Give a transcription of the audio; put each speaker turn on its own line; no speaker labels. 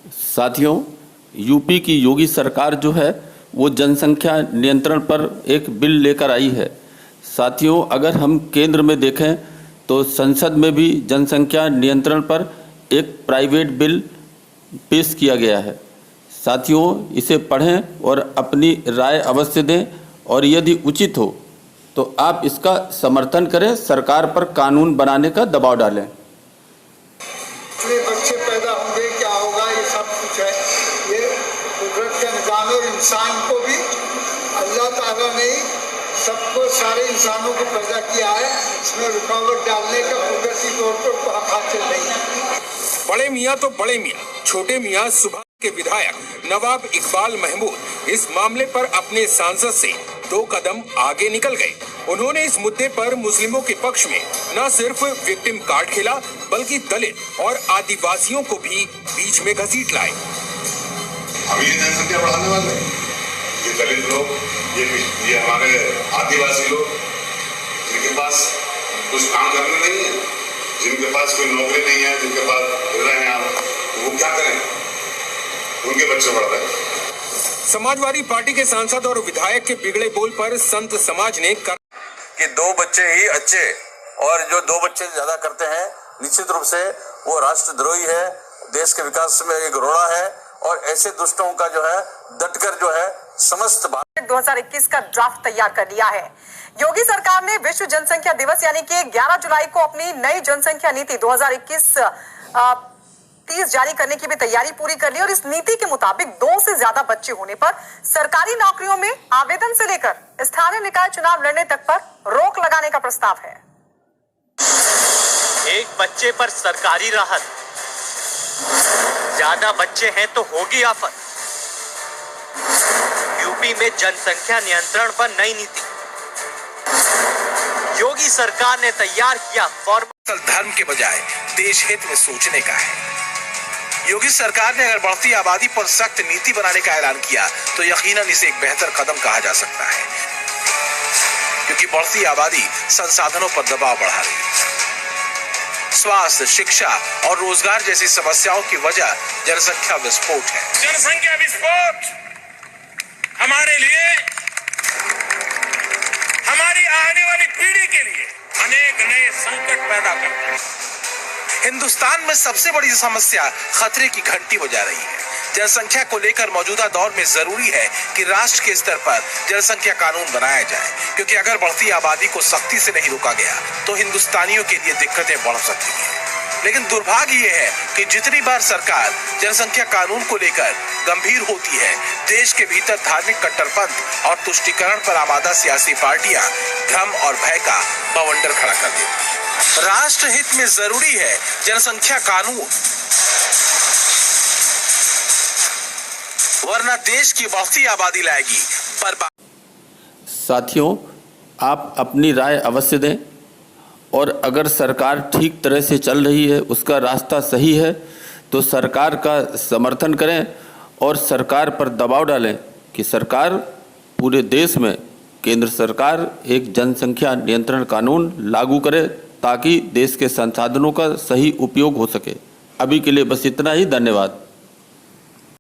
साथियों, यूपी की योगी सरकार जो है वो जनसंख्या नियंत्रण पर एक बिल लेकर आई है। साथियों, अगर हम केंद्र में देखें तो संसद में भी जनसंख्या नियंत्रण पर एक प्राइवेट बिल पेश किया गया है। साथियों, इसे पढ़ें और अपनी राय अवश्य दें और यदि उचित हो तो आप इसका समर्थन करें, सरकार पर कानून बनाने का दबाव डालें।
कितने बच्चे पैदा होंगे, क्या होगा, ये सब कुछ है। ये कुदरत का निजाम और इंसान को भी अल्लाह ताला ने सबको, सारे इंसानों को पैदा किया है। इसमें रुकावट डालने का कुदरती तौर पर हासिल नहीं है।
बड़े मियाँ तो बड़े मियाँ, छोटे मियाँ सुबह के विधायक नवाब इकबाल महमूद इस मामले पर अपने सांसद से 2 कदम आगे निकल गए। उन्होंने इस मुद्दे पर मुस्लिमों के पक्ष में न सिर्फ विक्टिम कार्ड खेला बल्कि दलित और आदिवासियों को भी बीच में घसीट लाए।
हम ये जनसंख्या बढ़ाने वाले, ये दलित लोग, ये हमारे आदिवासी लोग जिनके पास कुछ काम करने नहीं है, जिनके पास कोई नौकरी नहीं है, जिनके पास रहे हैं, वो क्या करें? उनके बच्चे बढ़ रहे हैं।
समाजवादी पार्टी के सांसद और विधायक के बिगड़े बोल पर संत समाज ने
कि 2 बच्चे ही अच्छे, और जो 2 बच्चे ज्यादा करते हैं निश्चित रूप से वो राष्ट्रद्रोही है, देश के विकास में एक रोड़ा है, और ऐसे दुष्टों का जो है डटकर जो है समस्त
2021 का ड्राफ्ट तैयार कर लिया है। योगी सरकार ने विश्व जनसंख्या दिवस यानी कि 11 जुलाई को अपनी नई जनसंख्या नीति 2021-30 जारी करने की भी तैयारी पूरी कर ली और इस नीति के मुताबिक 2 से ज्यादा बच्चे होने पर सरकारी नौकरियों में आवेदन से लेकर स्थानीय निकाय चुनाव लड़ने तक पर रोक लगाने का प्रस्ताव है।
एक बच्चे पर सरकारी राहत, ज्यादा बच्चे हैं तो होगी आफत। यूपी में जनसंख्या नियंत्रण पर नई नीति, योगी सरकार ने तैयार किया फॉर्मल।
धर्म के बजाय देश हित में सोचने का है। योगी सरकार ने अगर बढ़ती आबादी पर सख्त नीति बनाने का ऐलान किया तो यकीनन इसे एक बेहतर कदम कहा जा सकता है, क्योंकि बढ़ती आबादी संसाधनों पर दबाव बढ़ा रही है। स्वास्थ्य, शिक्षा और रोजगार जैसी समस्याओं की वजह जनसंख्या विस्फोट है।
जनसंख्या विस्फोट हमारे लिए, हमारी आने वाली पीढ़ी के लिए अनेक नए संकट पैदा करता है।
हिंदुस्तान में सबसे बड़ी समस्या खतरे की घंटी बजा रही है। जनसंख्या को लेकर मौजूदा दौर में जरूरी है कि राष्ट्र के स्तर पर जनसंख्या कानून बनाया जाए, क्योंकि अगर बढ़ती आबादी को सख्ती से नहीं रोका गया तो हिंदुस्तानियों के लिए दिक्कतें बढ़ सकती हैं। लेकिन दुर्भाग्य ये है कि जितनी बार सरकार जनसंख्या कानून को लेकर गंभीर होती है, देश के भीतर धार्मिक कट्टरपंथ और तुष्टीकरण पर आमादा सियासी पार्टियां भ्रम और भय का बवंडर खड़ा कर देती हैं। राष्ट्र हित में जरूरी है जनसंख्या कानून, वरना देश की बढ़ती आबादी लाएगी बर्बाद।
साथियों, आप अपनी राय अवश्य दें और अगर सरकार ठीक तरह से चल रही है, उसका रास्ता सही है, तो सरकार का समर्थन करें और सरकार पर दबाव डालें कि सरकार पूरे देश में केंद्र सरकार एक जनसंख्या नियंत्रण कानून लागू करे ताकि देश के संसाधनों का सही उपयोग हो सके। अभी के लिए बस इतना ही। धन्यवाद।